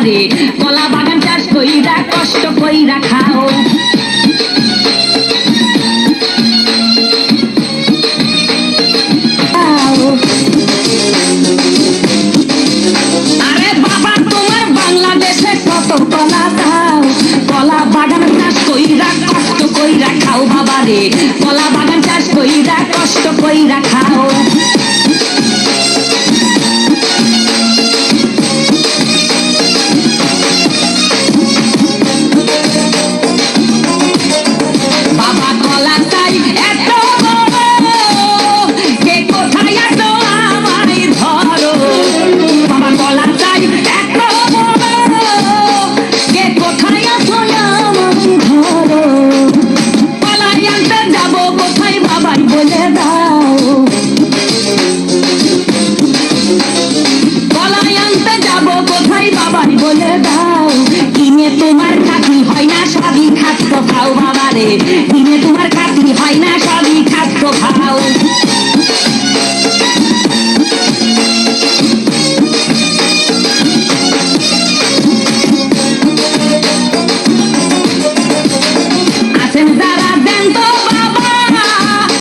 রে কলা বাগান চাষ কইরা কষ্ট কইরা খাও আরে বাবা তোমার বাংলাদেশে কত কলা দাও কলা বাগান চাষ কইরা কষ্ট কইরা খাও বাবা রে কলা বাগান চাষ কইরা কষ্ট কইরা খাও